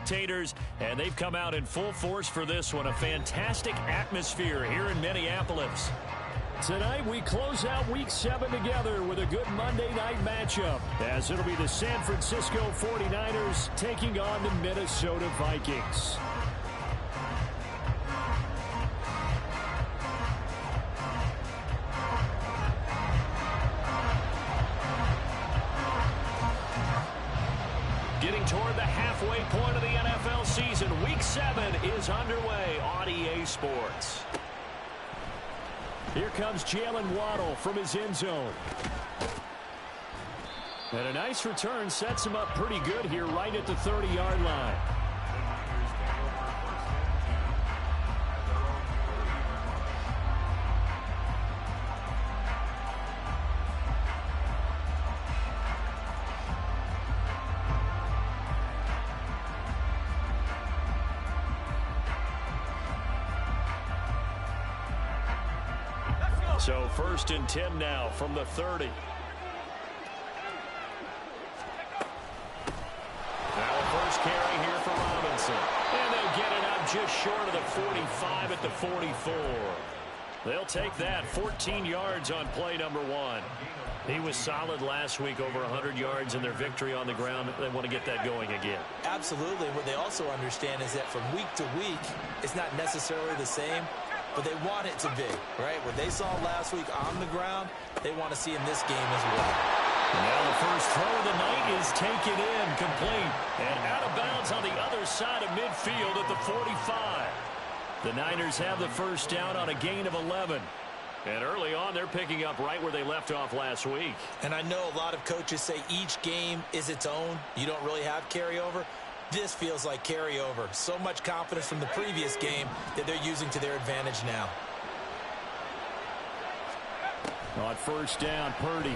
spectators, and they've come out in full force for this one. A fantastic atmosphere here in Minneapolis. Tonight we close out Week 7 together with a good Monday night matchup, as it'll be the San Francisco 49ers taking on the Minnesota Vikings. Getting toward the halfway point of the NFL season, Week 7 is underway on EA Sports. Here comes Jalen Waddle from his end zone. And a nice return sets him up pretty good here right at the 30-yard line. So 1st and 10 now from the 30. Now a first carry here for Robinson. And they'll get it up just short of the 45 at the 44. They'll take that 14 yards on play number 1. He was solid last week, over 100 yards in their victory on the ground. They want to get that going again. Absolutely. What they also understand is that from week to week, it's not necessarily the same, but they want it to be, right? What they saw last week on the ground, they want to see in this game as well. Now the first throw of the night is taken in, complete, and out of bounds on the other side of midfield at the 45. The Niners have the first down on a gain of 11. And early on, they're picking up right where they left off last week. And I know a lot of coaches say each game is its own. You don't really have carryover. This feels like carryover. So much confidence from the previous game that they're using to their advantage now. On first down, Purdy.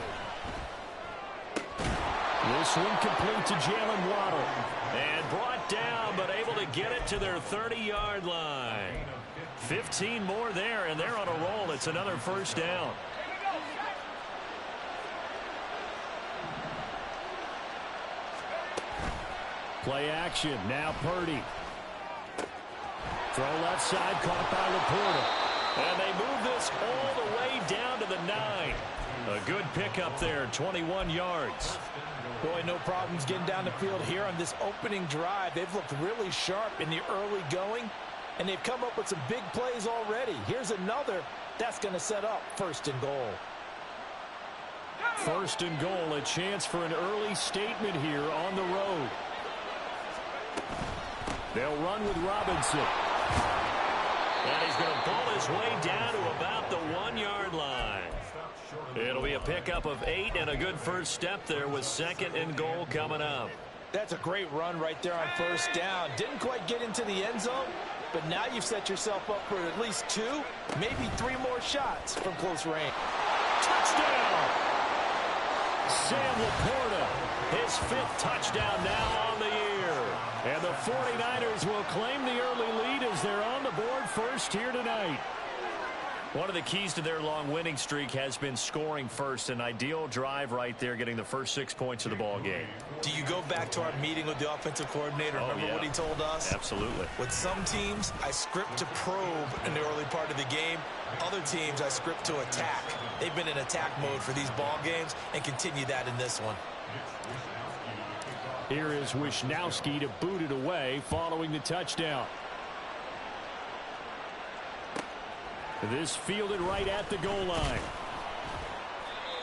This one complete to Jalen Waddle. And brought down, but able to get it to their 30-yard line. 15 more there, and they're on a roll. It's another first down. Play action. Now Purdy. Throw left side, caught by Laporta. And they move this all the way down to the 9. A good pickup there, 21 yards. Boy, no problems getting down the field here on this opening drive. They've looked really sharp in the early going, and they've come up with some big plays already. Here's another that's going to set up 1st and goal. 1st and goal, a chance for an early statement here on the road. They'll run with Robinson. And he's going to pull his way down to about the 1-yard line. It'll be a pickup of 8 and a good first step there with 2nd and goal coming up. That's a great run right there on first down. Didn't quite get into the end zone, but now you've set yourself up for at least 2, maybe 3 more shots from close range. Touchdown! Sam Laporta, his 5th touchdown now on the year. And the 49ers will claim the early lead as they're on the board first here tonight. One of the keys to their long winning streak has been scoring first. An ideal drive right there, getting the first 6 points of the ball game. Do you go back to our meeting with the offensive coordinator? Remember what he told us? Absolutely. With some teams, I script to probe in the early part of the game. Other teams, I script to attack. They've been in attack mode for these ball games and continue that in this one. Here is Wisnowski to boot it away following the touchdown. This fielded right at the goal line.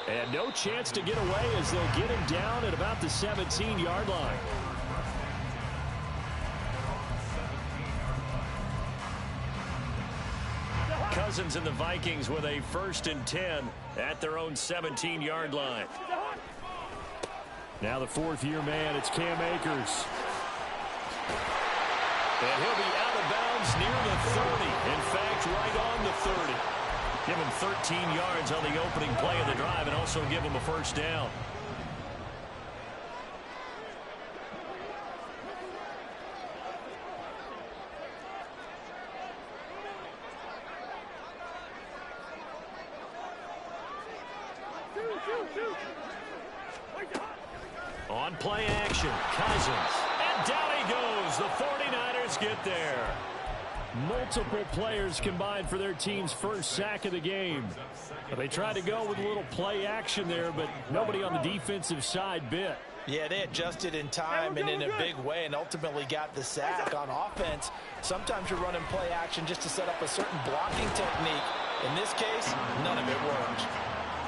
And no chance to get away as they'll get him down at about the 17-yard line. Cousins and the Vikings with a 1st and 10 at their own 17-yard line. Now the 4th-year man, it's Cam Akers. And he'll be out of bounds near the 30. In fact, right on the 30. Give him 13 yards on the opening play of the drive and also give him a first down. On play action, Cousins. And down he goes. goes. The 49ers get there. Multiple players combined for their team's first sack of the game. They tried to go with a little play action there, but nobody on the defensive side bit. Yeah, they adjusted in time and in a big way and ultimately got the sack. On offense, sometimes you're running play action just to set up a certain blocking technique. In this case, none of it worked.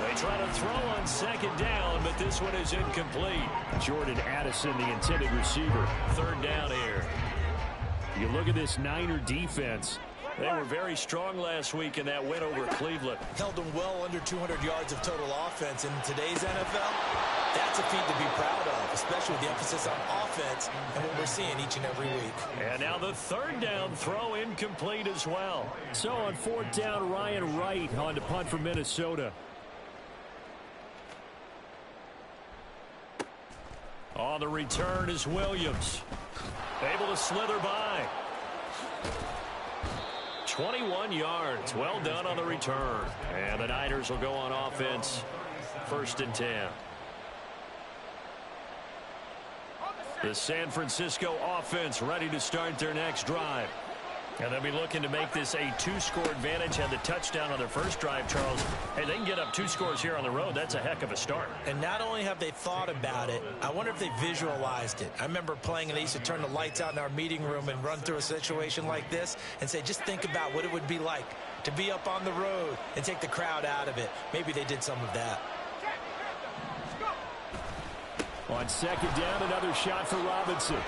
They try to throw on second down, but this one is incomplete. Jordan Addison, the intended receiver. Third down here. You look at this Niner defense. They were very strong last week in that win over Cleveland. Held them well under 200 yards of total offense. In today's NFL, that's a feat to be proud of, especially with the emphasis on offense and what we're seeing each and every week. And now the third down throw incomplete as well. So on fourth down, Ryan Wright on to punt for Minnesota. On the return is Williams. Able to slither by. 21 yards. Well done on the return. And the Niners will go on offense. 1st and 10. The San Francisco offense ready to start their next drive. And they'll be looking to make this a 2-score advantage. Had the touchdown on their first drive, Charles. Hey, they can get up 2 scores here on the road. That's a heck of a start. And not only have they thought about it, I wonder if they visualized it. I remember playing and they used to turn the lights out in our meeting room and run through a situation like this and say, just think about what it would be like to be up on the road and take the crowd out of it. Maybe they did some of that. On second down, another shot for Robinson.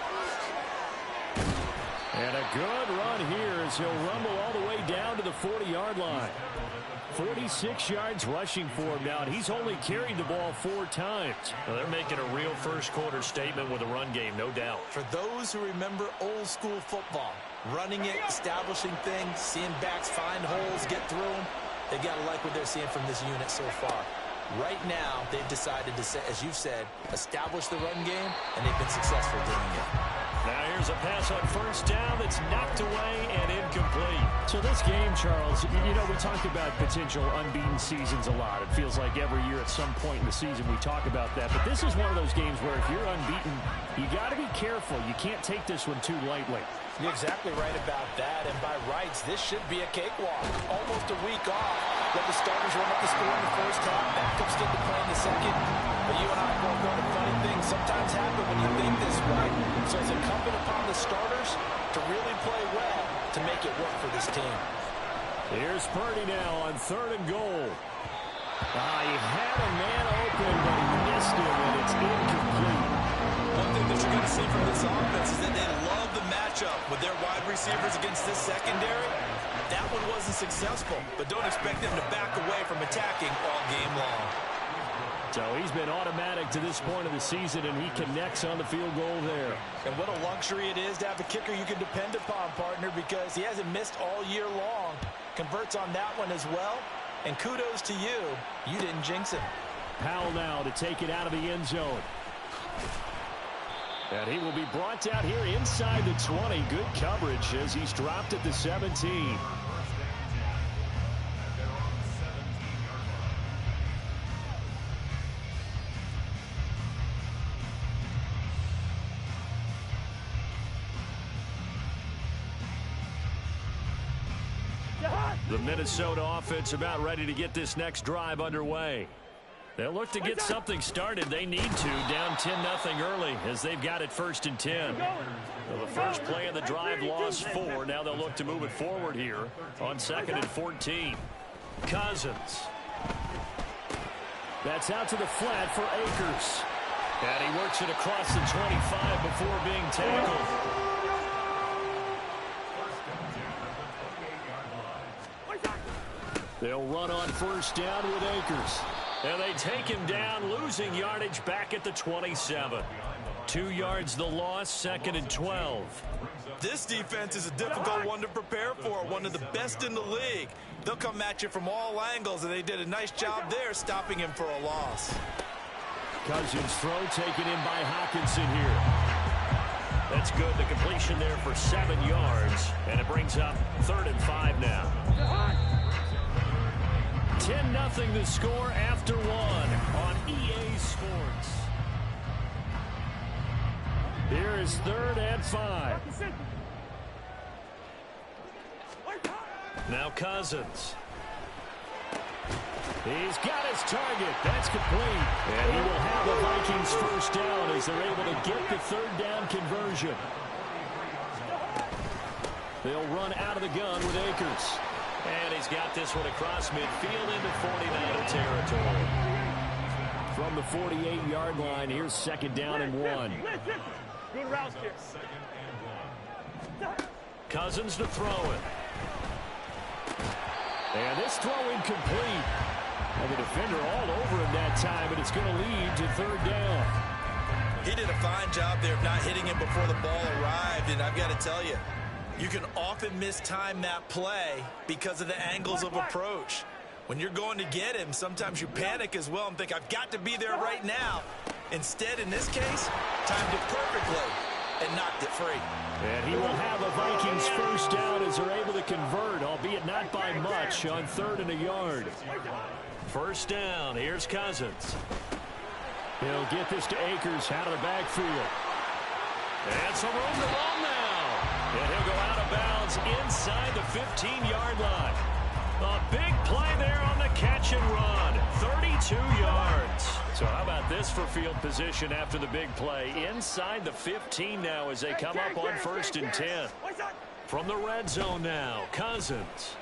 And a good run here as he'll rumble all the way down to the 40-yard line. 46 yards rushing for him now, and he's only carried the ball 4 times. Well, they're making a real first-quarter statement with a run game, no doubt. For those who remember old-school football, running it, establishing things, seeing backs find holes, get through them, they got to like what they're seeing from this unit so far. Right now, they've decided to, as you've said, establish the run game, and they've been successful doing it. Now here's a pass on first down that's knocked away and incomplete. So this game, Charles, you know, we talked about potential unbeaten seasons a lot. It feels like every year at some point in the season we talk about that. But this is one of those games where if you're unbeaten, you got to be careful. You can't take this one too lightly. You're exactly right about that. And by rights, this should be a cakewalk. Almost a week off. Let the starters run up the score in the first half. Backups get to play in the second. But you and I both know the funny things sometimes happen when you think this way. So it's incumbent upon the starters to really play well to make it work for this team. Here's Purdy now on 3rd and goal. He had a man open, but he missed him, and it's incomplete. One thing that you're going to see from this offense is that they love the matchup with their wide receivers against this secondary. That one wasn't successful, but don't expect them to back away from attacking all game long. So he's been automatic to this point of the season, and he connects on the field goal there. And what a luxury it is to have a kicker you can depend upon, partner, because he hasn't missed all year long. Converts on that one as well. And kudos to you. You didn't jinx him. Powell now to take it out of the end zone. And he will be brought down here inside the 20. Good coverage as he's dropped at the 17. The Minnesota offense about ready to get this next drive underway. They'll look to get something started. They need to. Down 10-0 early as they've got it 1st and 10. Well, the first play of the drive lost 4. Now they'll look to move it forward here on 2nd and 14. Cousins. That's out to the flat for Akers. And he works it across the 25 before being tackled. They'll run on first down with Akers. And they take him down, losing yardage back at the 27. 2 yards the loss, 2nd and 12. This defense is a difficult one to prepare for, one of the best in the league. They'll come at you from all angles, and they did a nice job there stopping him for a loss. Cousins' throw taken in by Hawkinson here. That's good. The completion there for 7 yards, and it brings up 3rd and 5 now. 10-0 the score after 1 on EA Sports. Here is 3rd and 5. Now Cousins. He's got his target. That's complete. And he will have the Vikings first down as they're able to get the 3rd down conversion. They'll run out of the gun with Akers. And he's got this one across midfield into 49er territory. From the 48-yard line, here's 2nd down and 1. Good route here. Cousins to throw it. And this throw incomplete. And the defender all over him that time, and it's going to lead to 3rd down. He did a fine job there of not hitting him before the ball arrived, and I've got to tell you, you can often mistime that play because of the angles of approach. When you're going to get him, sometimes you panic as well and think, I've got to be there right now. Instead, in this case, timed it perfectly and knocked it free. And he will have the Vikings first down as they're able to convert, albeit not by much, on 3rd and a yard. First down. Here's Cousins. He'll get this to Akers out of the backfield. And some room to run now. And he'll go out of bounds inside the 15-yard line. A big play there on the catch and run. 32 yards. So how about this for field position after the big play? Inside the 15 now as they come up on 1st and 10. From the red zone now, Cousins.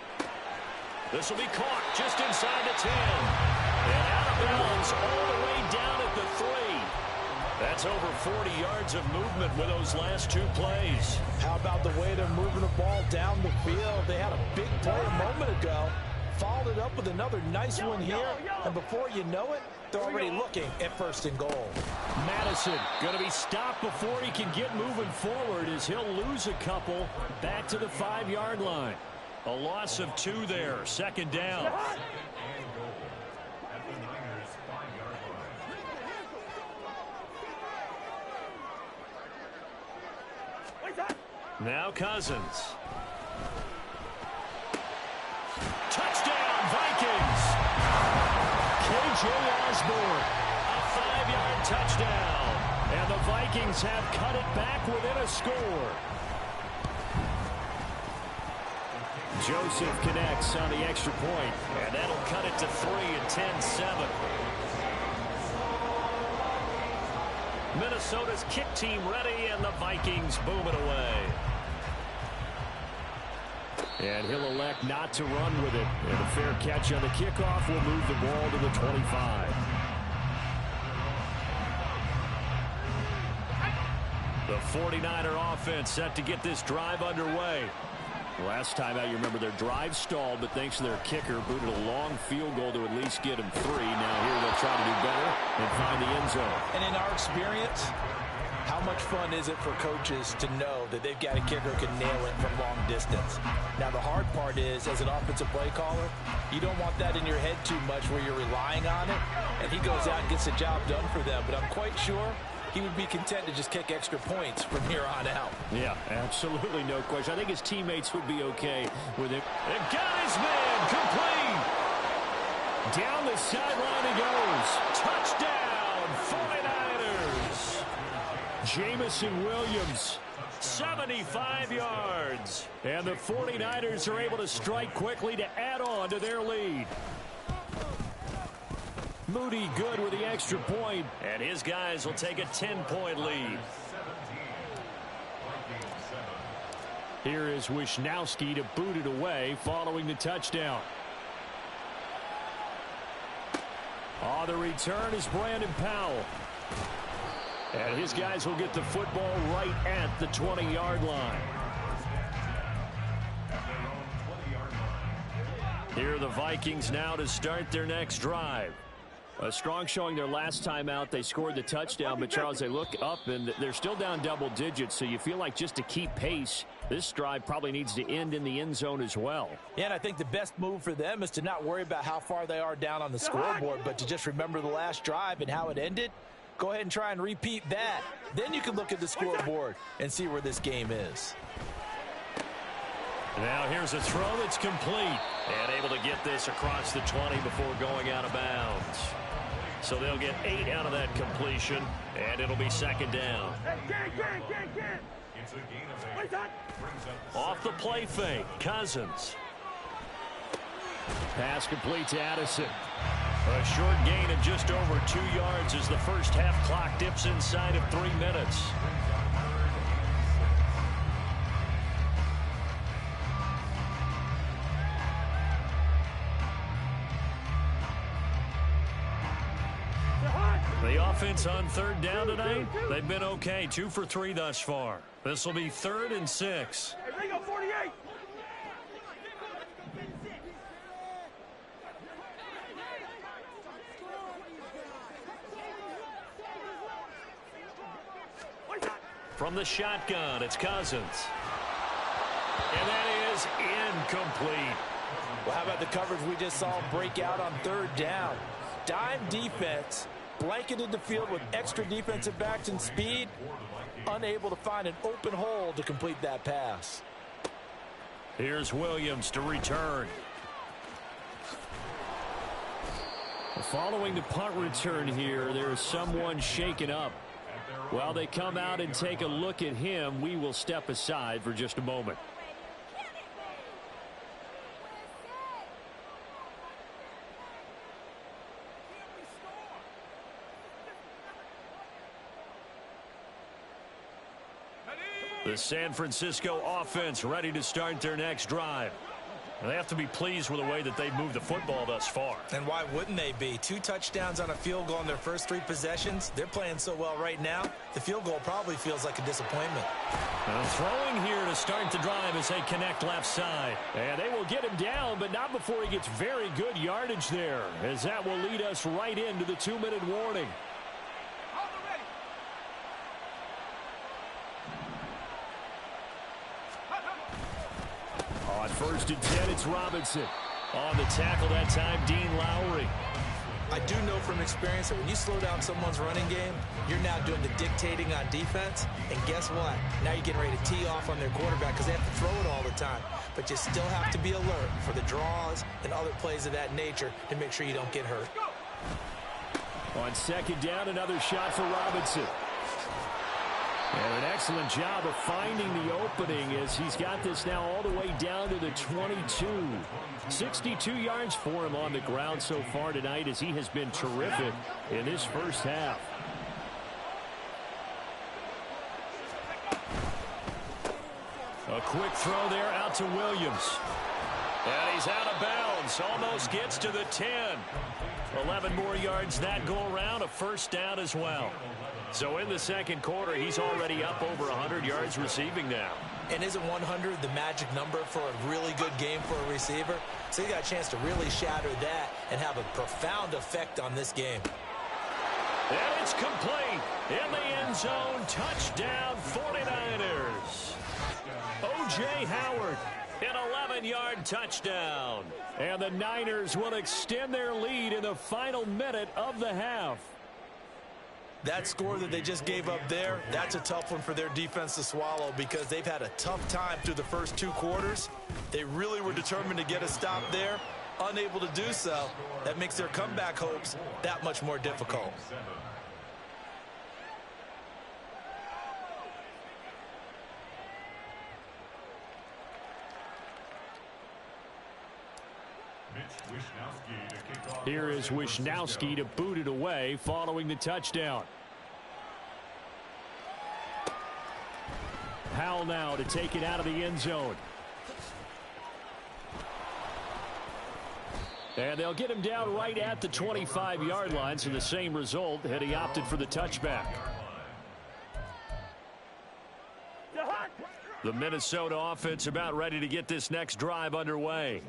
This will be caught just inside the 10. And out of bounds all the way down at the 3. That's over 40 yards of movement with those last 2 plays. How about the way they're moving the ball down the field? They had a big play a moment ago. Followed it up with another nice one here. And before you know it, they're already looking at 1st and goal. Madison going to be stopped before he can get moving forward as he'll lose a couple back to the 5-yard line. A loss of 2 there. 2nd down. Now Cousins. Touchdown, Vikings. KJ Osborne. A 5-yard touchdown. And the Vikings have cut it back within a score. Joseph connects on the extra point. And that'll cut it to 3 at 10-7. Minnesota's kick team ready, and the Vikings boom it away. And he'll elect not to run with it. And a fair catch on the kickoff will move the ball to the 25. The 49er offense set to get this drive underway. Last time out, you remember their drive stalled, but thanks to their kicker, booted a long field goal to at least get him 3. Now here they'll try to do better and find the end zone. And in our experience, how much fun is it for coaches to know that they've got a kicker who can nail it from long distance? Now, the hard part is, as an offensive play caller, you don't want that in your head too much where you're relying on it, and he goes out and gets the job done for them. But I'm quite sure he would be content to just kick extra points from here on out. Yeah, absolutely no question. I think his teammates would be okay with it. And got his man complete. Down the sideline he goes. Touchdown, 49ers. Jamison Williams. 75 yards. And the 49ers are able to strike quickly to add on to their lead. Moody good with the extra point. And his guys will take a 10-point lead. Here is Wisnowski to boot it away following the touchdown. The return is Brandon Powell. And his guys will get the football right at the 20-yard line. Here are the Vikings now to start their next drive. A strong showing their last time out. They scored the touchdown, but Charles, they look up and they're still down double digits, so you feel like just to keep pace, this drive probably needs to end in the end zone as well. Yeah, and I think the best move for them is to not worry about how far they are down on the scoreboard, but to just remember the last drive and how it ended. Go ahead and try and repeat that. Then you can look at the scoreboard and see where this game is. Now here's a throw that's complete. And able to get this across the 20 before going out of bounds. So they'll get 8 out of that completion, and it'll be second down. Off the play fake, Cousins. Pass complete to Addison. A short gain of just over 2 yards as the first half clock dips inside of 3 minutes. The offense on third down tonight, they've been okay. 2 for 3 thus far. This will be 3rd and 6. Hey, Ringo, 48. From the shotgun, it's Cousins. And that is incomplete. Well, how about the coverage we just saw break out on third down? Dime defense, blanketed the field with extra defensive backs and speed, unable to find an open hole to complete that pass. Here's Williams to return. Following the punt return here, there's someone shaken up. While they come out and take a look at him, we will step aside for just a moment. The San Francisco offense ready to start their next drive. They have to be pleased with the way that they've moved the football thus far. And why wouldn't they be? 2 touchdowns on a field goal in their first 3 possessions. They're playing so well right now, the field goal probably feels like a disappointment. Now throwing here to start the drive as they connect left side. And they will get him down, but not before he gets very good yardage there, as that will lead us right into the 2-minute warning. On 1st and 10, it's Robinson. On the tackle that time, Dean Lowry. I do know from experience that when you slow down someone's running game, you're now doing the dictating on defense. And guess what? Now you're getting ready to tee off on their quarterback because they have to throw it all the time. But you still have to be alert for the draws and other plays of that nature to make sure you don't get hurt. On 2nd down, another shot for Robinson. And an excellent job of finding the opening as he's got this now all the way down to the 22. 62 yards for him on the ground so far tonight as he has been terrific in this first half. A quick throw there out to Williams. And he's out of bounds. Almost gets to the 10. 11 more yards that go around. A first down as well. So in the second quarter, he's already up over 100 yards receiving now. And isn't 100 the magic number for a really good game for a receiver? So he got a chance to really shatter that and have a profound effect on this game. And it's complete. In the end zone, touchdown 49ers. O.J. Howard, an 11-yard touchdown. And the Niners will extend their lead in the final minute of the half. That score that they just gave up there, that's a tough one for their defense to swallow because they've had a tough time through the first 2 quarters. They really were determined to get a stop there, unable to do so. That makes their comeback hopes that much more difficult. Here is Wishnowski to boot it away following the touchdown. Howell now to take it out of the end zone. And they'll get him down right at the 25-yard line, so the same result had he opted for the touchback. The Minnesota offense about ready to get this next drive underway.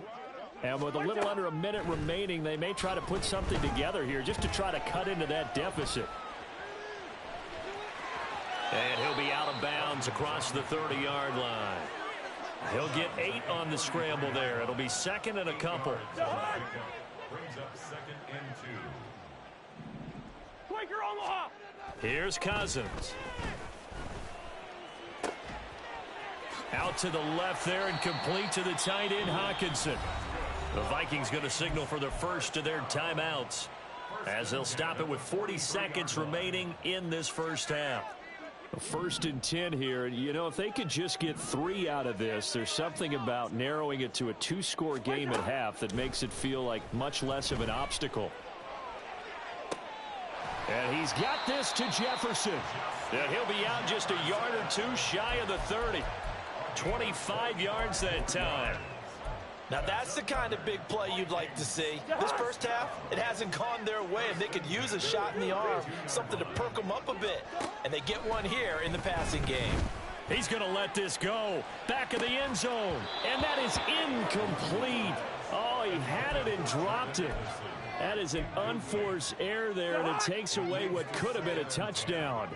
And with a little under a minute remaining, they may try to put something together here just to try to cut into that deficit. And he'll be out of bounds across the 30-yard line. He'll get 8 on the scramble there. It'll be 2nd and a couple. Brings up 2nd and 2. Quaker Omaha. Here's Cousins. Out to the left there and complete to the tight end, Hawkinson. The Vikings going to signal for the first of their timeouts. as they'll stop it with 40 seconds remaining in this first half. First and 10 here. You know, if they could just get 3 out of this, there's something about narrowing it to a 2-score game at half that makes it feel like much less of an obstacle. And he's got this to Jefferson. And he'll be out just a yard or two shy of the 30. 25 yards that time. Now that's the kind of big play you'd like to see. This first half, it hasn't gone their way, and they could use a shot in the arm, something to perk them up a bit. And they get one here in the passing game. He's going to let this go. Back of the end zone. And that is incomplete. Oh, he had it and dropped it. That is an unforced error there, and it takes away what could have been a touchdown.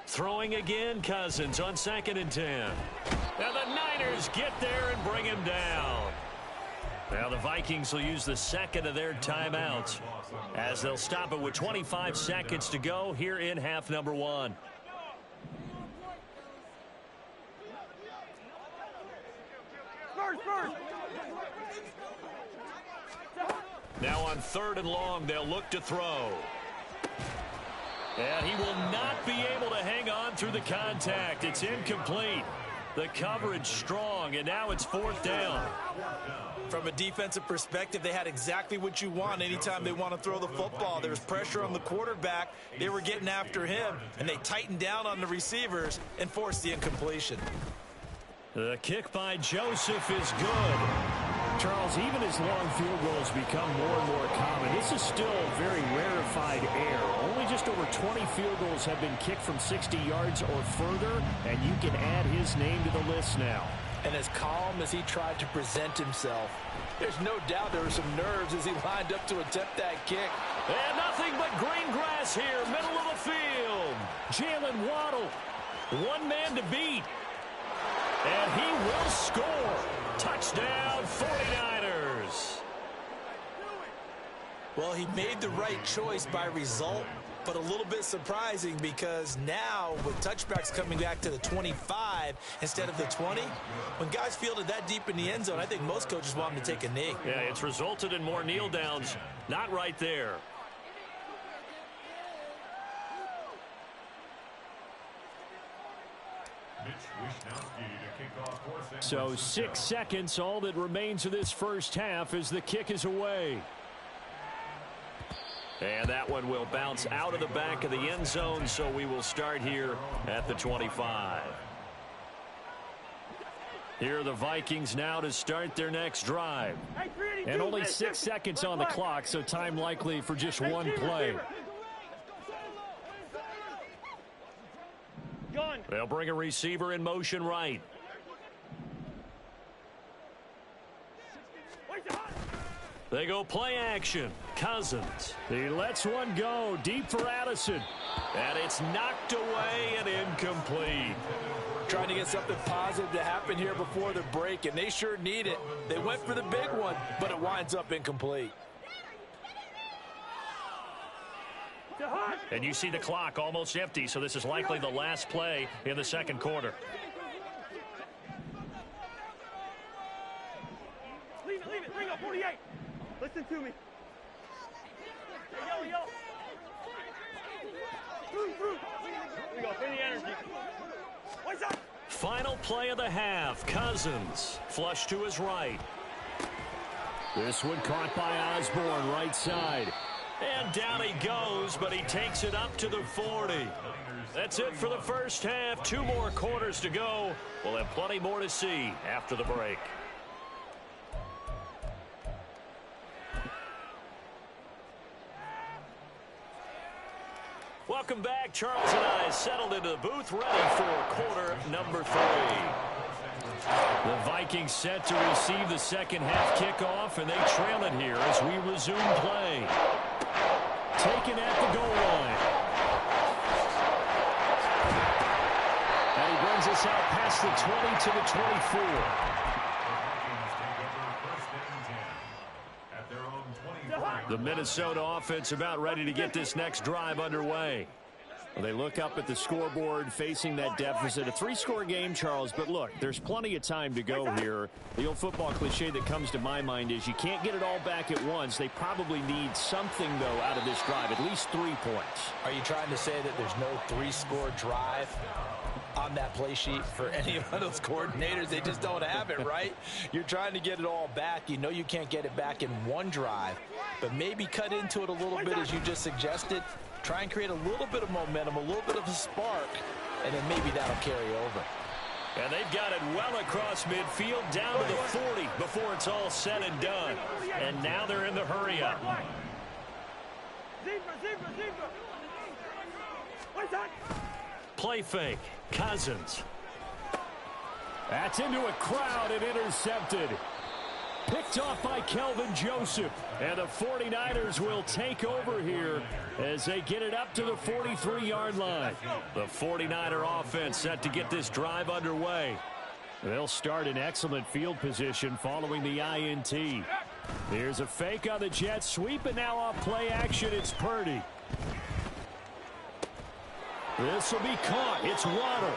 Throwing again, Cousins on 2nd and 10. Now the Niners get there and bring him down. Now the Vikings will use the second of their timeouts as they'll stop it with 25 seconds to go here in half number 1. Now on 3rd and long, they'll look to throw. And he will not be able to hang on through the contact. It's incomplete. The coverage strong, and now it's 4th down. From a defensive perspective, they had exactly what you want anytime they want to throw the football. There was pressure on the quarterback. They were getting after him, and they tightened down on the receivers and forced the incompletion. The kick by Joseph is good. Charles, even as long field goals become more and more common, this is still a very rarefied air. Only just over 20 field goals have been kicked from 60 yards or further, and you can add his name to the list now. And as calm as he tried to present himself, there's no doubt there were some nerves as he lined up to attempt that kick. And nothing but green grass here, middle of the field. Jalen Waddle, one man to beat. And he will score. Touchdown, 49ers. Well, he made the right choice by result, but a little bit surprising because now with touchbacks coming back to the 25 instead of the 20, when guys fielded that deep in the end zone, I think most coaches want them to take a knee. Yeah, it's resulted in more kneel downs. Not right there. So 6 seconds, all that remains of this first half as the kick is away. And that one will bounce out of the back of the end zone, so we will start here at the 25. Here are the Vikings now to start their next drive. And only 6 seconds on the clock, so time likely for just one play. They'll bring a receiver in motion right. They go play action. Cousins. He lets one go deep for Addison. And it's knocked away and incomplete. Trying to get something positive to happen here before the break, and they sure need it. They went for the big one, but it winds up incomplete. And you see the clock almost empty, so this is likely the last play in the second quarter. Leave it, bring up 48. Listen to me. Yo. Through. We go, bring the energy. What's up? Final play of the half. Cousins, flush to his right. This one caught by Osborne, right side. And down he goes, but he takes it up to the 40. That's it for the first half. 2 more quarters to go. We'll have plenty more to see after the break. Welcome back. Charles and I settled into the booth, ready for quarter number 3. The Vikings set to receive the second half kickoff, and they trail it here as we resume play. Taken at the goal line. And he brings us out past the 20 to the 24. The Minnesota offense about ready to get this next drive underway. Well, they look up at the scoreboard facing that deficit. A 3-score game, Charles, but look, there's plenty of time to go here. The old football cliche that comes to my mind is you can't get it all back at once. They probably need something, though, out of this drive, at least 3 points. Are you trying to say that there's no 3-score drive on that play sheet for any of those coordinators? They just don't have it, right? You're trying to get it all back. You know you can't get it back in one drive, but maybe cut into it a little bit as you just suggested. Try and create a little bit of momentum, a little bit of a spark, and then maybe that'll carry over. And they've got it well across midfield down to the 40 before it's all said and done. And now they're in the hurry-up. Play fake. Cousins. That's into a crowd and intercepted. Picked off by Kelvin Joseph. And the 49ers will take over here as they get it up to the 43-yard line. The 49er offense set to get this drive underway. They'll start in excellent field position following the INT. Here's a fake on the jet sweep, and now off play action, it's Purdy. This will be caught. It's Waddle.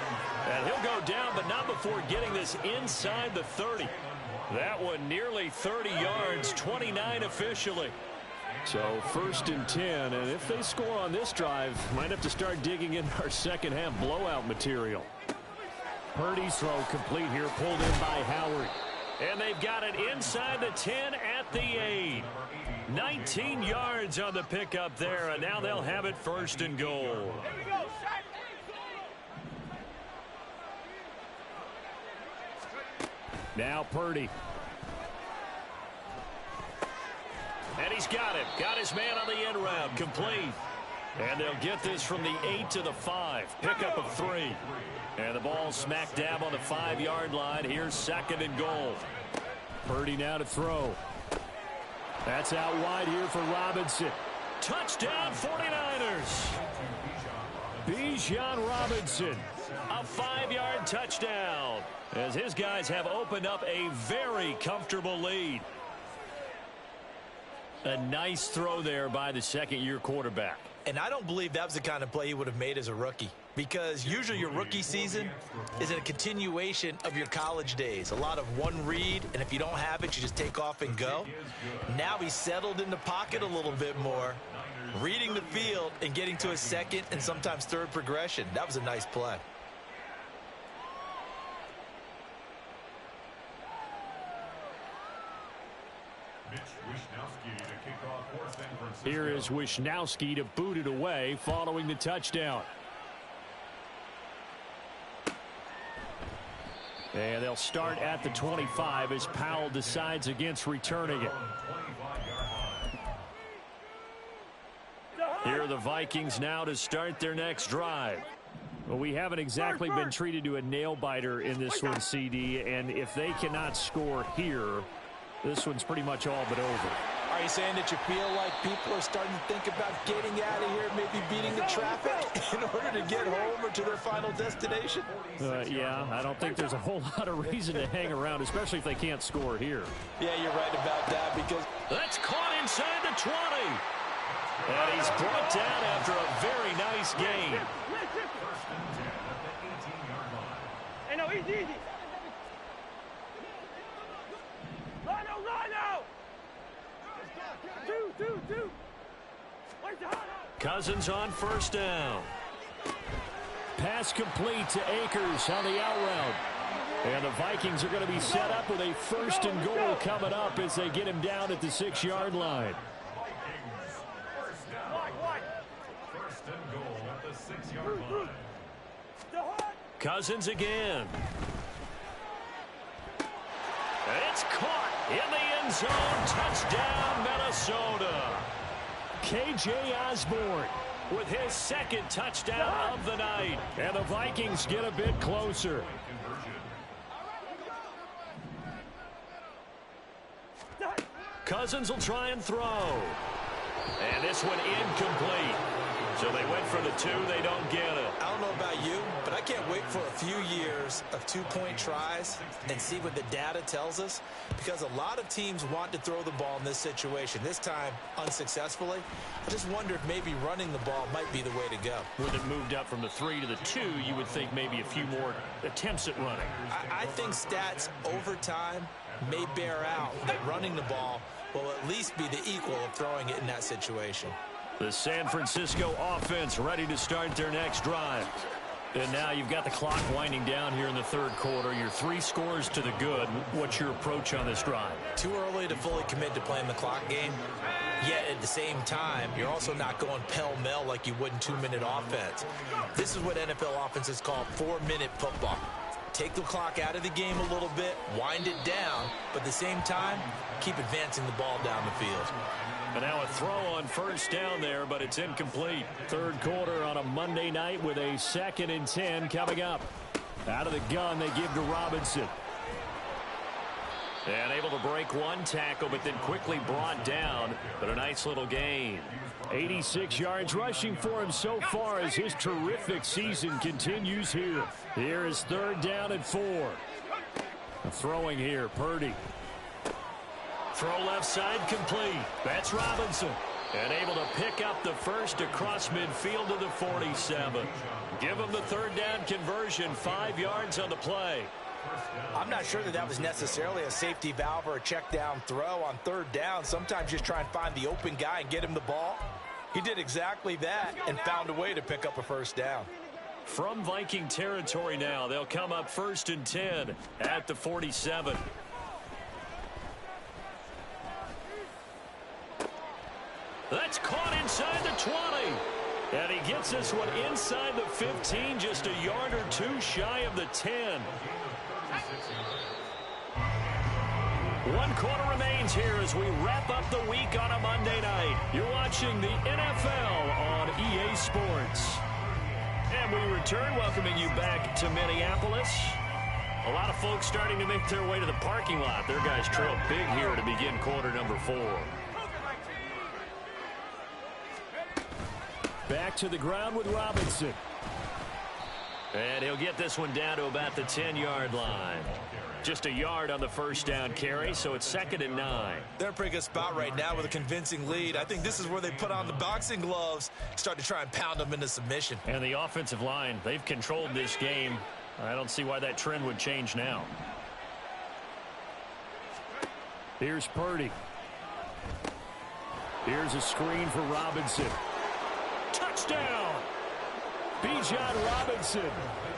And he'll go down, but not before getting this inside the 30. That one nearly 30 yards, 29 officially. So 1st and 10, and if they score on this drive, might have to start digging in our second half blowout material. Purdy's throw complete here, pulled in by Howard. And they've got it inside the 10 at the 8. 19 yards on the pickup there, and now they'll have it 1st and goal. Now Purdy. And he's got it. Got his man on the end route. Complete. And they'll get this from the 8 to the 5. Pickup of 3. And the ball smack dab on the 5-yard line. Here's 2nd and goal. Purdy now to throw. That's out wide here for Robinson. Touchdown 49ers. Bijan Robinson. A 5-yard touchdown as his guys have opened up a very comfortable lead. A nice throw there by the second-year quarterback. And I don't believe that was the kind of play he would have made as a rookie, because usually your rookie season is a continuation of your college days. A lot of one read, and if you don't have it, you just take off and go. Now he's settled in the pocket a little bit more, reading the field and getting to a second and sometimes third progression. That was a nice play. Here is Wisnowski to boot it away following the touchdown. And they'll start at the 25 as Powell decides against returning it. Here are the Vikings now to start their next drive. Well, we haven't exactly been treated to a nail-biter in this one, CD, and if they cannot score here, this one's pretty much all but over. Are you saying that you feel like people are starting to think about getting out of here, maybe beating the traffic in order to get home or to their final destination? Yeah, I don't think there's a whole lot of reason to hang around, especially if they can't score here. Yeah, you're right about that, because that's caught inside the 20. And he's brought down after a very nice gain. Hey, no, easy. Rhino. Two. Cousins on 1st down. Pass complete to Akers on the out route. And the Vikings are going to be set up with a 1st and goal coming up as they get him down at the 6-yard line. 1st and goal at the 6-yard line. Cousins again. It's caught in the end zone. Touchdown, Minnesota. KJ Osborne with his 2nd touchdown of the night. And the Vikings get a bit closer. Cousins will try and throw. And this one incomplete. So they went for the 2. They don't get it. I don't know about you, but I I can't wait for a few years of two-point tries and see what the data tells us, because a lot of teams want to throw the ball in this situation, this time unsuccessfully. I just wonder if maybe running the ball might be the way to go. With it moved up from the 3 to the 2, you would think maybe a few more attempts at running. I think stats over time may bear out that running the ball will at least be the equal of throwing it in that situation. The San Francisco offense ready to start their next drive. And now you've got the clock winding down here in the third quarter. Your 3 scores to the good. What's your approach on this drive? Too early to fully commit to playing the clock game. Yet at the same time, you're also not going pell-mell like you would in 2-minute offense. This is what NFL offenses call 4-minute football. Take the clock out of the game a little bit, wind it down, but at the same time, keep advancing the ball down the field. And now a throw on first down there, but it's incomplete. Third quarter on a Monday night with a 2nd and 10 coming up. Out of the gun, they give to Robinson. And able to break one tackle, but then quickly brought down. But a nice little gain. 86 yards rushing for him so far as his terrific season continues here. Here is 3rd down and 4. Throwing here, Purdy. Throw left side complete. That's Robinson. And able to pick up the first across midfield to the 47. Give him the 3rd down conversion, 5 yards on the play. I'm not sure that was necessarily a safety valve or a check down throw on 3rd down. Sometimes just try and find the open guy and get him the ball. He did exactly that and found a way to pick up a 1st down. From Viking territory now, they'll come up 1st and 10 at the 47. That's caught inside the 20. And he gets this one inside the 15, just a yard or 2 shy of the 10. 1 quarter remains here as we wrap up the week on a Monday night. You're watching the NFL on EA Sports. And we return, welcoming you back to Minneapolis. A lot of folks starting to make their way to the parking lot. Their guys trail big here to begin quarter number 4. Back to the ground with Robinson. And he'll get this one down to about the 10-yard line. Just a yard on the first down carry, so it's 2nd and 9. They're in a pretty good spot right now with a convincing lead. I think this is where they put on the boxing gloves, start to try and pound them into submission. And the offensive line, they've controlled this game. I don't see why that trend would change now. Here's Purdy. Here's a screen for Robinson. Touchdown! Bijan Robinson.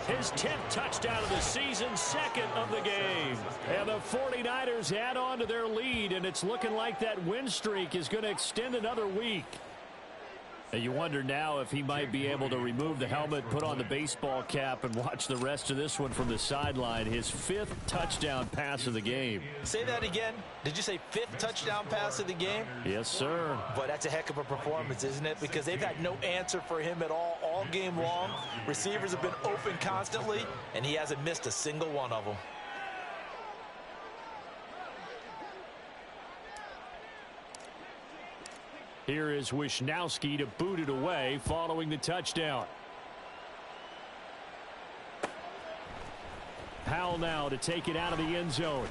His 10th touchdown of the season, 2nd of the game. And the 49ers add on to their lead, and it's looking like that win streak is going to extend another week. And you wonder now if he might be able to remove the helmet, put on the baseball cap, and watch the rest of this one from the sideline. His 5th touchdown pass of the game. Say that again. Did you say 5th touchdown pass of the game? Yes, sir. But that's a heck of a performance, isn't it? Because they've had no answer for him at all game long. Receivers have been open constantly, and he hasn't missed a single one of them. Here is Wisnowski to boot it away following the touchdown. Powell now to take it out of the end zone.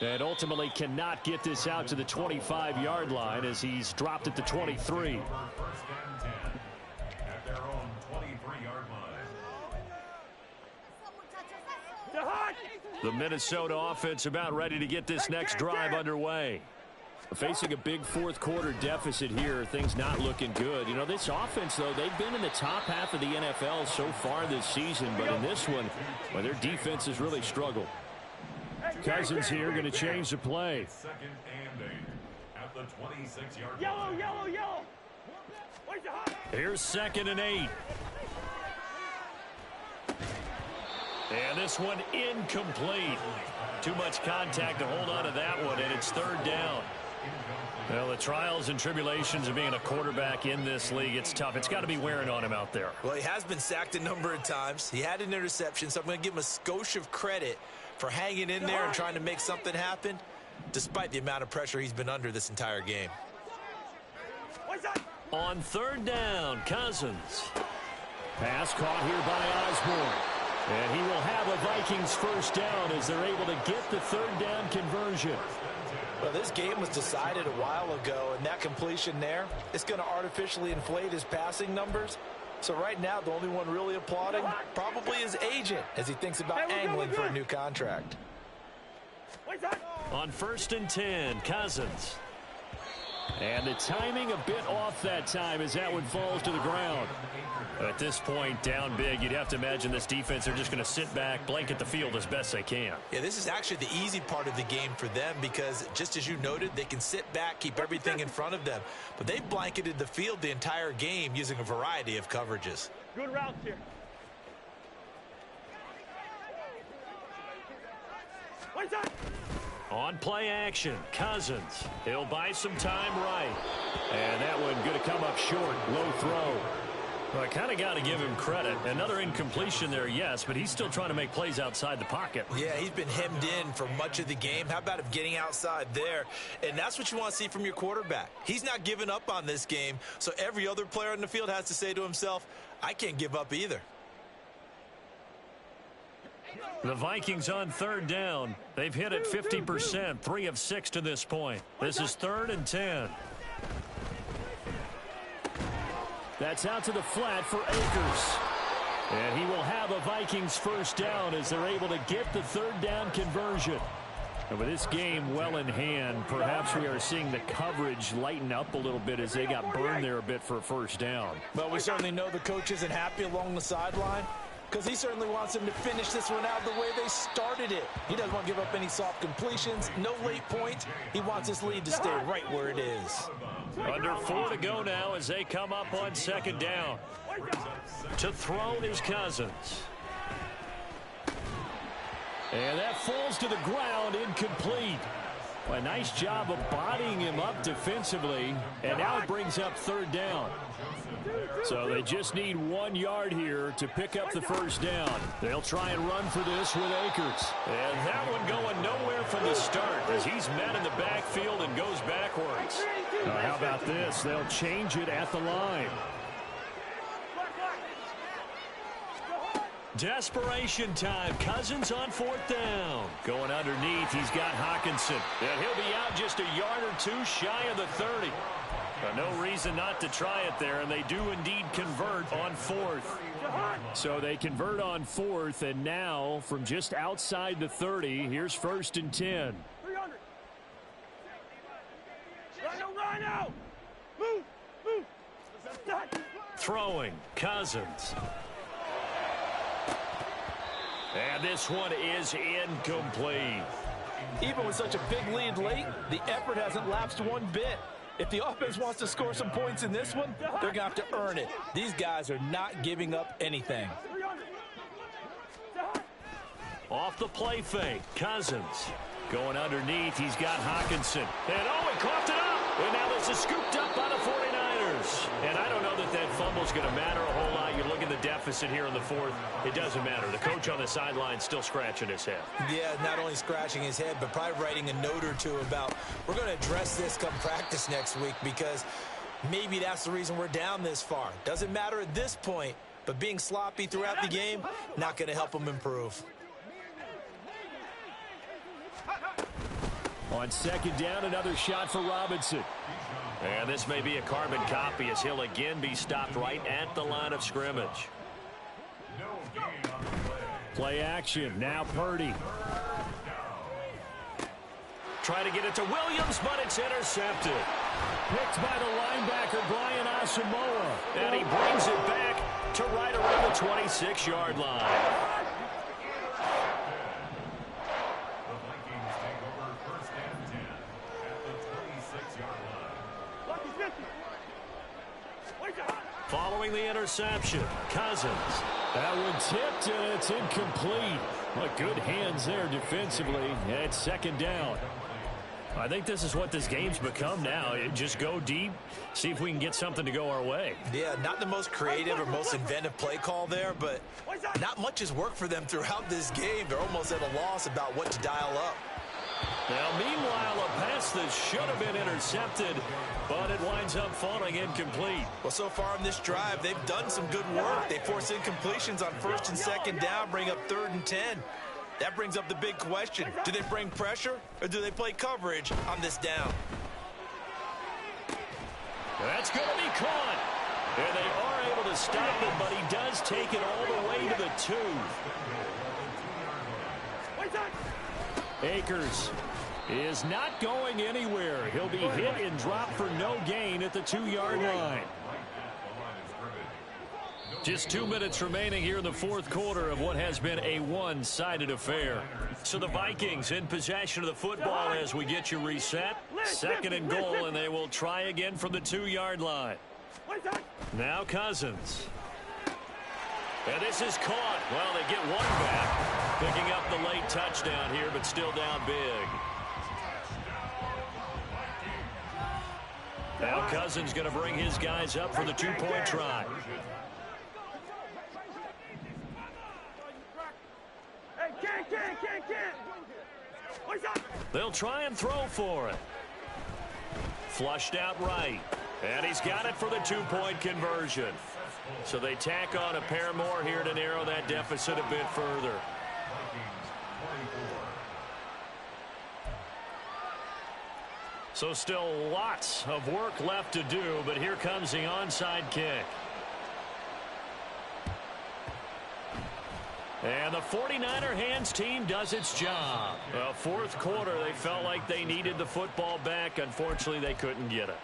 And ultimately cannot get this out to the 25-yard line as he's dropped at the 23. 1st and 10 at their own 23-yard line. The Minnesota offense about ready to get this next drive underway. Facing a big 4th quarter deficit here, things not looking good. You know, this offense, though, they've been in the top half of the NFL so far this season, but in this one, well, their defense has really struggled. Cousins here going to change the play. 2nd and 8 at the 26-yard line. Yellow. Here's 2nd and 8. And this one incomplete. Too much contact to hold on to that one, and it's 3rd down. Well, the trials and tribulations of being a quarterback in this league, it's tough. It's got to be wearing on him out there. Well, he has been sacked a number of times. He had an interception, so I'm going to give him a skosh of credit for hanging in there and trying to make something happen, despite the amount of pressure he's been under this entire game. On 3rd down, Cousins. Pass caught here by Osborne. And he will have a Vikings first down as they're able to get the third down conversion. Well, this game was decided a while ago, and that completion there, it's going to artificially inflate his passing numbers. So right now, the only one really applauding probably his agent as he thinks about angling for a new contract. On 1st and 10, Cousins. And the timing a bit off that time as that one falls to the ground. At this point, down big, you'd have to imagine this defense are just going to sit back, blanket the field as best they can. Yeah, this is actually the easy part of the game for them because, just as you noted, they can sit back, keep everything in front of them. But they blanketed the field the entire game using a variety of coverages. Good routes here. On play action, Cousins. He'll buy some time right. And that one going to come up short, low throw. Well, I kind of got to give him credit. Another incompletion there, yes, but he's still trying to make plays outside the pocket. Yeah, he's been hemmed in for much of the game. How about him getting outside there? And that's what you want to see from your quarterback. He's not giving up on this game, so every other player on the field has to say to himself, I can't give up either. The Vikings on third down. They've hit it 50%, 3 of 6 to this point. This is 3rd and 10. That's out to the flat for Akers. And he will have a Vikings first down as they're able to get the third down conversion. And with this game well in hand, perhaps we are seeing the coverage lighten up a little bit as they got burned there a bit for a first down. Well, we certainly know the coach isn't happy along the sideline because he certainly wants them to finish this one out the way they started it. He doesn't want to give up any soft completions, no late points. He wants this lead to stay right where it is. Under 4 to go now as they come up on 2nd down. To throw is Cousins. And that falls to the ground, incomplete. A nice job of bodying him up defensively, and now it brings up 3rd down. So they just need 1 yard here to pick up the first down. They'll try and run for this with Akers. And that one going nowhere from the start as he's met in the backfield and goes backwards. How about this? They'll change it at the line. Desperation time. Cousins on 4th down. Going underneath, he's got Hawkinson. And he'll be out just a yard or 2 shy of the 30. But no reason not to try it there, and they do indeed convert on 4th. So they convert on 4th, and now from just outside the 30, here's 1st and 10. 300. Rhino! Move! Throwing, Cousins. And this one is incomplete. Even with such a big lead late, the effort hasn't lapsed one bit. If the offense wants to score some points in this one, they're going to have to earn it. These guys are not giving up anything. Off the play fake, Cousins. Going underneath, he's got Hawkinson. And he coughed it up. And now this is scooped up by the 49ers. And I don't know that that fumble's going to matter a whole lot. You look at the deficit here in the 4th. It doesn't matter. The coach on the sideline still scratching his head. Yeah, not only scratching his head, but probably writing a note or two about, we're going to address this come practice next week because maybe that's the reason we're down this far. Doesn't matter at this point, but being sloppy throughout the game, not going to help them improve. On 2nd down, another shot for Robinson. And this may be a carbon copy as he'll again be stopped right at the line of scrimmage. Play action, now Purdy. Try to get it to Williams, but it's intercepted. Picked by the linebacker, Brian Asamoah. And he brings it back to right around the 26-yard line. Following the interception, Cousins. That one tipped, and it's incomplete. What good hands there defensively. And it's 2nd down. I think this is what this game's become now. Just go deep, see if we can get something to go our way. Yeah, not the most creative or most inventive play call there, but not much has worked for them throughout this game. They're almost at a loss about what to dial up. Now, meanwhile, a pass that should have been intercepted, but it winds up falling incomplete. Well, so far in this drive, they've done some good work. They force incompletions on 1st and 2nd down, bring up 3rd and 10. That brings up the big question. Do they bring pressure, or do they play coverage on this down? That's going to be caught. And they are able to stop it, but he does take it all the way to the 2. Akers is not going anywhere. He'll be hit and dropped for no gain at the 2-yard line. Just 2 minutes remaining here in the 4th quarter of what has been a one-sided affair. So the Vikings in possession of the football as we get you reset. 2nd and goal, and they will try again from the 2-yard line. Now Cousins. And this is caught. Well, they get one back, picking up the late touchdown here, but still down big. Now Cousins going to bring his guys up for the 2-point try. They'll try and throw for it. Flushed out right. And he's got it for the 2-point conversion. So they tack on a pair more here to narrow that deficit a bit further. So still lots of work left to do, but here comes the onside kick. And the 49er hands team does its job. 4th quarter, they felt like they needed the football back. Unfortunately, they couldn't get it.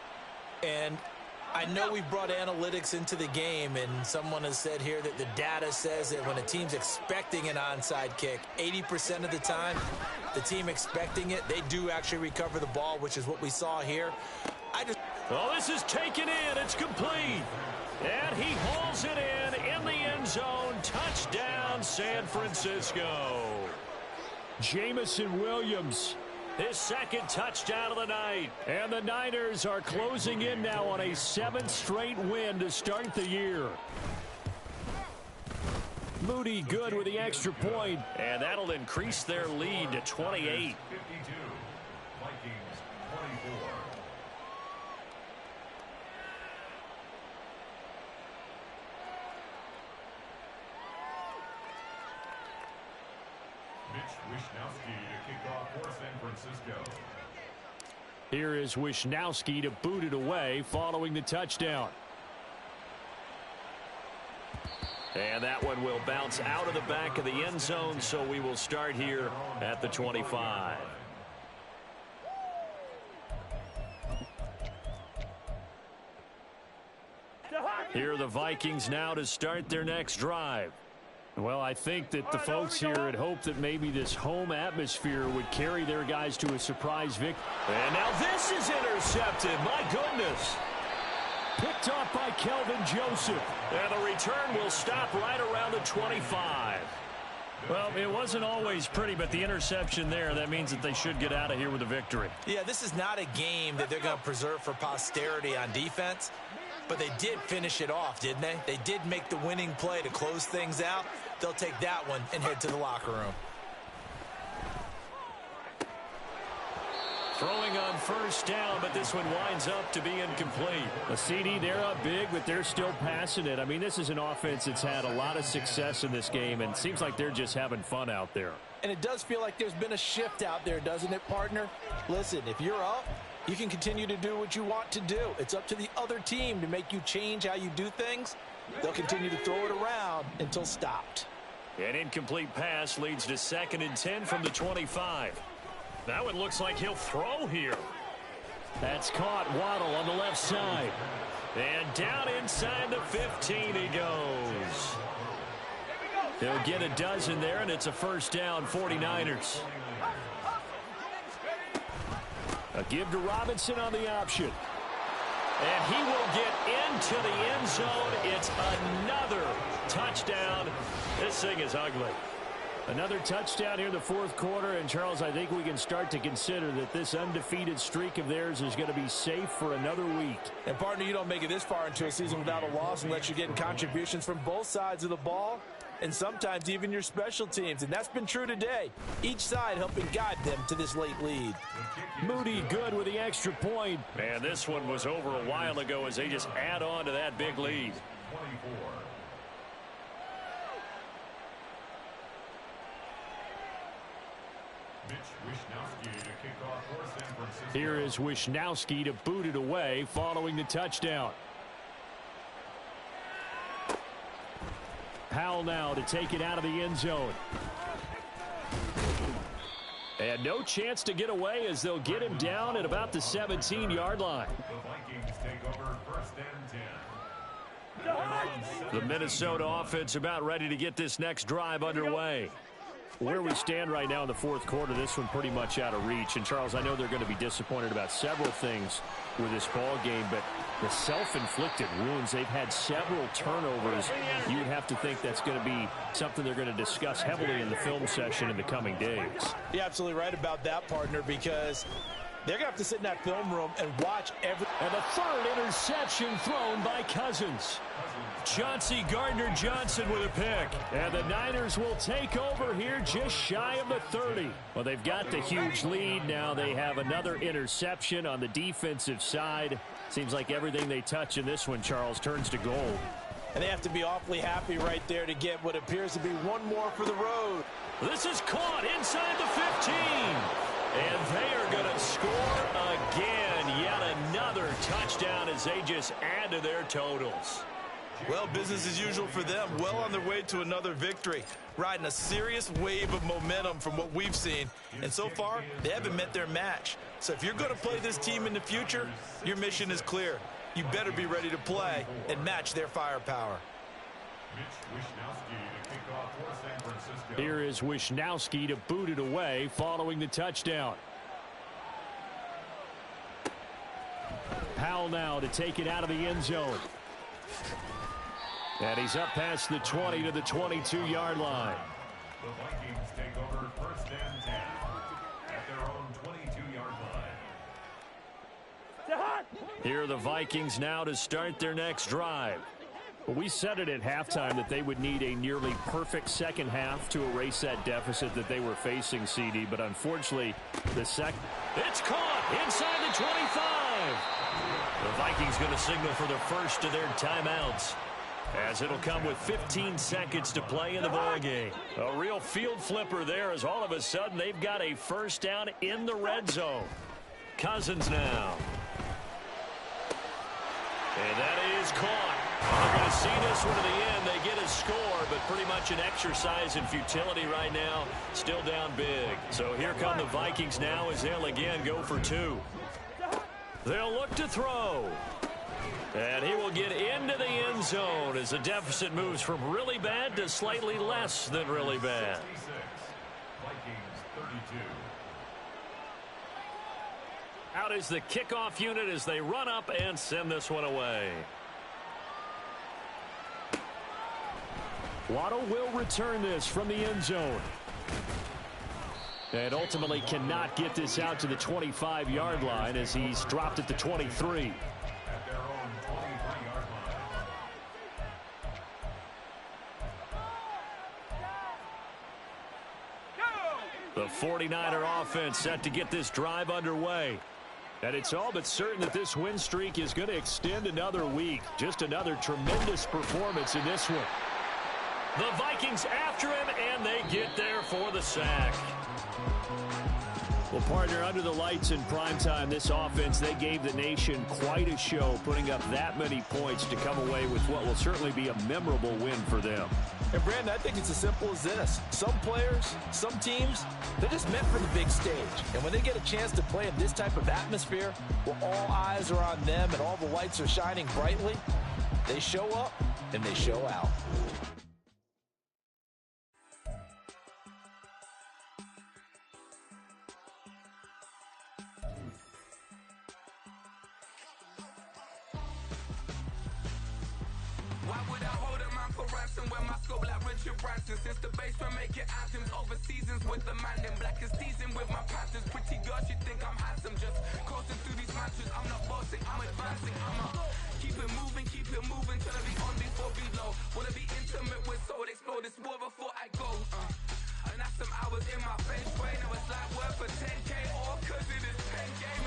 And I know we brought analytics into the game, and someone has said here that the data says that when a team's expecting an onside kick, 80% of the time, the team expecting it, they do actually recover the ball, which is what we saw here. Oh, this is taken in. It's complete. And he hauls it in the end zone. Touchdown, San Francisco. Jamison Williams. His 2nd touchdown of the night. And the Niners are closing in now on a 7th straight win to start the year. Moody good with the extra point. And that'll increase their lead to 28. 52. Vikings 24. Mitch Wishnowsky to kick off for San Francisco. Here is Wishnowsky to boot it away following the touchdown. And that one will bounce out of the back of the end zone, so we will start here at the 25. Here are the Vikings now to start their next drive. Well, I think that the folks here had hoped that maybe this home atmosphere would carry their guys to a surprise victory. And now this is intercepted. My goodness. Picked off by Kelvin Joseph. And the return will stop right around the 25. Well, it wasn't always pretty, but the interception there, that means that they should get out of here with a victory. Yeah, this is not a game that they're going to preserve for posterity on defense. But they did finish it off, didn't they? They did make the winning play to close things out. They'll take that one and head to the locker room. Throwing on 1st down, but this one winds up to be incomplete. A CD, they're up big, but they're still passing it. I mean, this is an offense that's had a lot of success in this game, and it seems like they're just having fun out there. And it does feel like there's been a shift out there, doesn't it, partner? Listen, if you're up, you can continue to do what you want to do. It's up to the other team to make you change how you do things. They'll continue to throw it around until stopped. An incomplete pass leads to 2nd and 10 from the 25. That one looks like he'll throw here. That's caught. Waddle on the left side. And down inside the 15 he goes. They'll get a dozen there, and it's a 1st down, 49ers. A give to Robinson on the option. And he will get into the end zone. It's another touchdown. This thing is ugly. Another touchdown here in the 4th quarter. And, Charles, I think we can start to consider that this undefeated streak of theirs is going to be safe for another week. And, partner, you don't make it this far into a season without a loss unless you're getting contributions from both sides of the ball. and sometimes even your special teams, and that's been true today. Each side helping guide them to this late lead. Moody good with the extra point. Man, this one was over a while ago as they just add on to that big lead. 24. Here is Wishnowski to boot it away following the touchdown. Powell now to take it out of the end zone. And no chance to get away as they'll get him down at about the 17-yard line. The Vikings take over first and 10. The Minnesota offense about ready to get this next drive underway. Where we stand right now in the fourth quarter, this one pretty much out of reach. And, Charles, I know they're going to be disappointed about several things with this ball game, but the self-inflicted wounds, they've had several turnovers. You would have to think that's going to be something they're going to discuss heavily in the film session in the coming days. You're absolutely right about that, partner, because they're going to have to sit in that film room and watch every... And the third interception thrown by Cousins. Chauncey Gardner-Johnson with a pick. And the Niners will take over here just shy of the 30. Well, they've got the huge lead. Now they have another interception on the defensive side. Seems like everything they touch in this one, Charles, turns to gold. And they have to be awfully happy right there to get what appears to be one more for the road. This is caught inside the 15. And they are going to score again. Yet another touchdown as they just add to their totals. Well, business as usual for them. Well on their way to another victory. Riding a serious wave of momentum from what we've seen. And so far, they haven't met their match. So if you're going to play this team in the future, your mission is clear. You better be ready to play and match their firepower. Here is Wishnowski to boot it away following the touchdown. Powell now to take it out of the end zone. And he's up past the 20 to the 22-yard line. The Vikings take over first and 10 at their own 22-yard line. Here are the Vikings now to start their next drive. Well, we said it at halftime that they would need a nearly perfect second half to erase that deficit that they were facing, CD. But unfortunately, it's caught inside the 25. The Vikings going to signal for the first of their timeouts, as it'll come with 15 seconds to play in the ball game. A real field flipper there, as all of a sudden they've got a first down in the red zone. Cousins now. And that is caught. They're going to see this one to the end. They get a score, but pretty much an exercise in futility right now. Still down big. So here come the Vikings now as they'll again go for two. They'll look to throw. And he will get into the end zone as the deficit moves from really bad to slightly less than really bad. Vikings 32. Out is the kickoff unit as they run up and send this one away. Waddle will return this from the end zone. And ultimately cannot get this out to the 25-yard line as he's dropped at the 23. At their own 23-yard line. The 49er offense set to get this drive underway. And it's all but certain that this win streak is going to extend another week. Just another tremendous performance in this one. The Vikings after him, and they get there for the sack. Well, partner, under the lights in primetime, this offense, they gave the nation quite a show, putting up that many points to come away with what will certainly be a memorable win for them. And, Brandon, I think it's as simple as this. Some players, some teams, they're just meant for the big stage. And when they get a chance to play in this type of atmosphere, where all eyes are on them and all the lights are shining brightly, they show up and they show out. Since the basement making anthems over seasons with the man in black is seasoned with my patterns. Pretty girls, you think I'm handsome, just coasting through these matches. I'm not bossing, I'm advancing. I'm a Keep it moving till I be on before be low. Wanna be intimate with soul, explore this war before I go. And that's some hours in my face way. Now it's like work for 10K all cause it is pen game.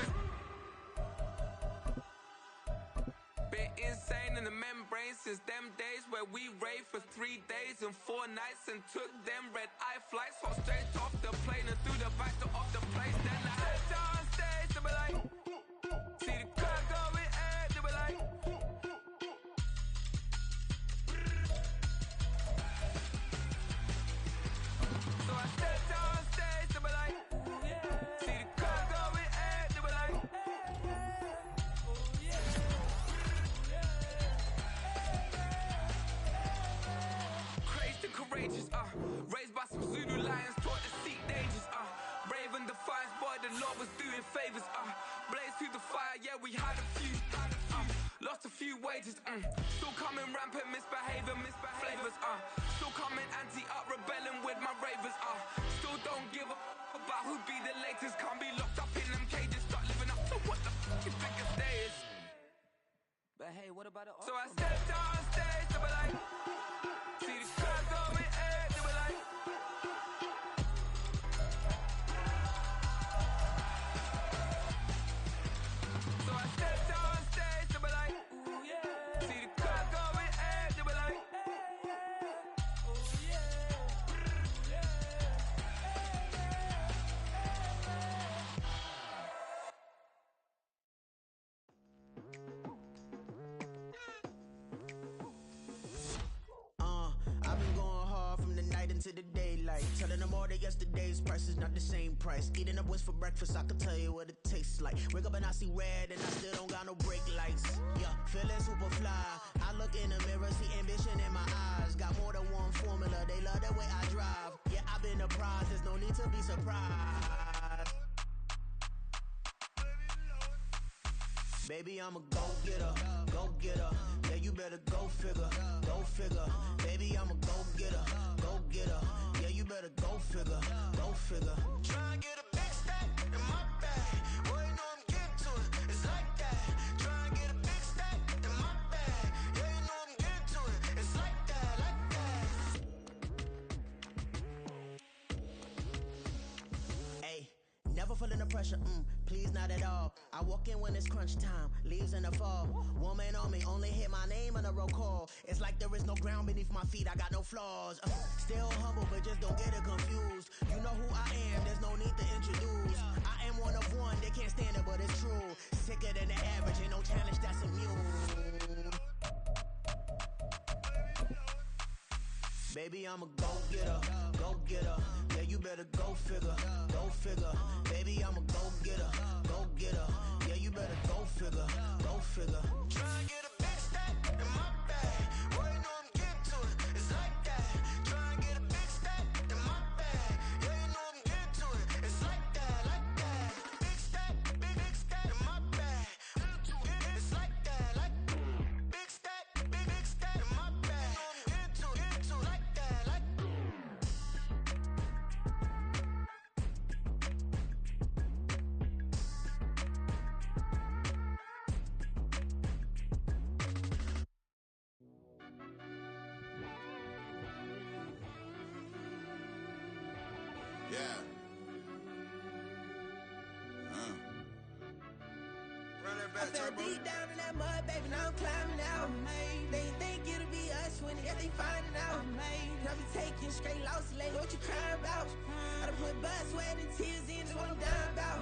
Been insane in the membrane since them days where we raved for 3 days and 4 nights and took them red-eye flights. So straight off the plane and through the back door of the place. Then I head down stage, they be like, see the crowd going air, they be like, so I step down stage, they be like, see the crowd going air, they be like, crazed and courageous, raised by some Zulu lions, taught to seek dangers, brave and defiant, boy, the Lord was doing favors, blaze through the fire, yeah, we had a few, lost a few wages, still coming rampant, misbehaving, flavors, still coming anti-up, rebelling with my ravers, still don't give a about who be the latest, can't be locked up in them cages, start living up to what the you think it's day is. But hey, what about it? So I stepped on stage, they be like, see the crowd going air, they be like, so I stepped on stage, they be like, see the crowd going air, they be like, I've been going hard from the night into the daylight. Telling them all that yesterday's price is not the same price. Eating up what's for breakfast, I can tell you what it tastes like. Wake up and I see red and I still don't got no brake lights. Yeah, feeling super fly. I look in the mirror, see ambition in my eyes. Got more than one formula, they love the way I drive. Yeah, I've been a prize, there's no need to be surprised. Baby, I'm a go-getter, go-getter. Yeah, you better go figure, go figure. Baby, I'm a go-getter, go-getter. Yeah, you better go figure, go figure. Try and get a big stack in my bag. Boy, you know I'm getting to it, it's like that. Try and get a big stack in my bag. Yeah, you know I'm getting to it, it's like that, like that. Hey, never feeling the pressure, please not at all. I walk in when it's crunch time, leaves in the fall. Woman on me, only hit my name on a roll call. It's like there is no ground beneath my feet, I got no flaws. Still humble, but just don't get it confused. You know who I am, there's no need to introduce. I am one of one, they can't stand it, but it's true. Sicker than the average, ain't no challenge that's immune. Baby, I'm a go-getter, go-getter. Yeah, you better go figure, go figure. Baby, I'm a go-getter, go-getter. Yeah, you better go figure, go figure. Try and get a big stack in my bag. Boy, you know I'm getting to it, it's like that. Try and get a big stack in my bag. Yeah, you know I'm getting to it, it's like that, like that. Big stack in my bag. It's like that, like big stack in my bag. Into it, like that, like. Yeah. Run that I back, fell turbo. deep down in that mud, baby, now I'm climbing out. They think it'll be us when they finding out. And I be taking straight losses, lady, what you crying about? I done put blood, sweat, and tears in, that's what I'm dying about.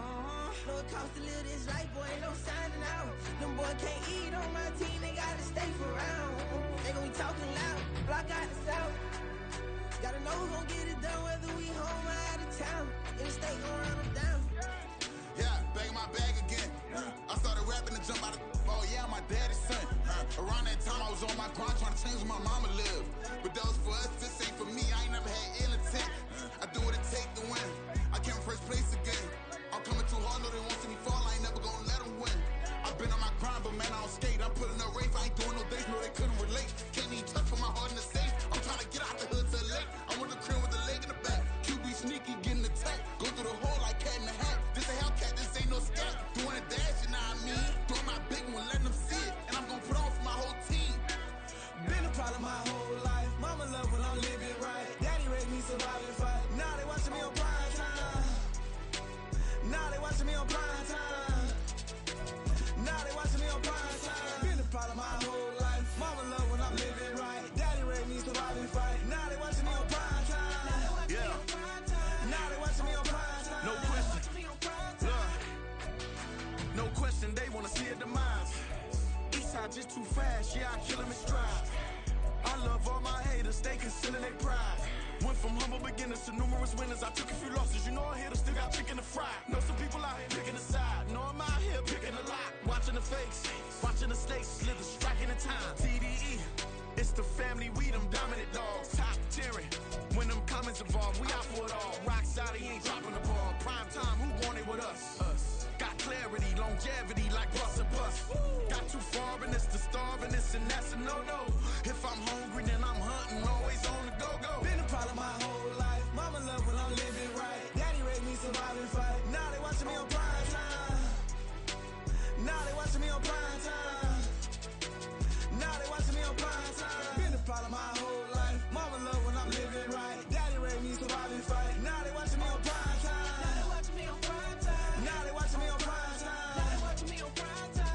Know it costs to live this life, boy, ain't no signing out. Them boy can't eat on my team, they gotta stay for round. They gon' be talking loud, block out the south. Gotta know who gon' get it done, whether we home or out of town. In the state, gon' run them down. Yeah, back in my bag again. I started rapping to jump out of. Oh yeah, my daddy's son. Around that time, I was on my grind trying to change where my mama lived. But that was for us, this ain't for me. I ain't never had ill intent. I do what it take to win. I came first place again. I'm coming too hard, no they won't see me fall. I ain't never gonna let them win. I've been on my grind, but man, I don't skate. I'm putting up race, I ain't doing no days, no they couldn't relate. Can't even touch for my heart in the safe. I'm trying to get out the hood to the lake. I want the crib with the leg in the back. Cuban No question, they wanna see a demise. Eastside just too fast, yeah, I kill them in stride. I love all my haters, they concealing their pride. Went from humble beginners to numerous winners. I took a few losses, you know I hit still got chicken to fry. Know some people out here picking a side, know I'm out here picking a lot. Watching the fakes, watching the stakes, slither, striking the time. TDE, it's the family, we them dominant dogs. Top tiering, when them comments involved, we out for it all. Rock side, he ain't dropping the ball. Prime time, who want it with us? Got clarity, longevity, like bus and bus. Got too far and it's the starving, this and that's a no-no. If I'm hungry, then I'm hunting, always on the go-go. Been a problem my whole life. Mama love when I'm living right. Daddy raised me survive and fight. Now they watching me on prime time. Now they watching me on prime time. Now they watching me on prime time. Been a problem my whole life. Mama love when I'm living right. Daddy raised me survive and fight. Now they watching me on prime time. Now they watching me on prime time. Now they watching me on prime time. Now they watching me on prime time.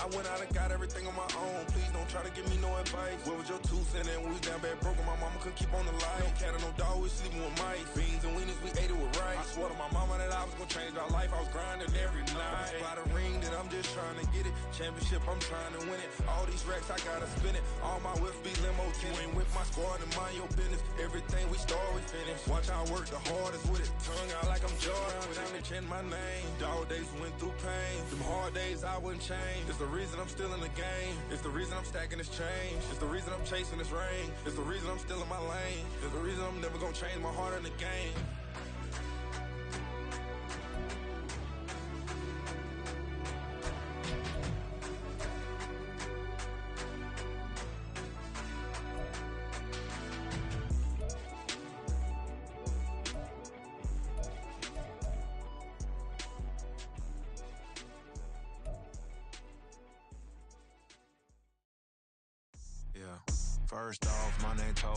I went out and got everything on my own. Please don't try to give me no advice. What was your 2 cents and we was down bad broke and my mama couldn't keep on the light. No cat or no dog, we sleeping with mice. Beans and weenies, we ate it with rice. I swore to my mama that I was gonna change our life. I was grinding every night. By the ring that I'm just trying to get it. Championship, I'm trying to win it. All these racks, I gotta spin it. All my whips be limo tinted. With my squad and mind your business. Everything we start, we finish. Watch I work the hardest with it. Tongue out like I'm Jordan. Without me change my name. Dog days went through pain. Them hard days I wouldn't change. It's the reason I'm still in the game. It's the reason I'm stacking this change. It's the reason I'm chasing this ring. It's the reason I'm still in my lane. It's the reason I'm never gonna change my heart in the game. First off, my name told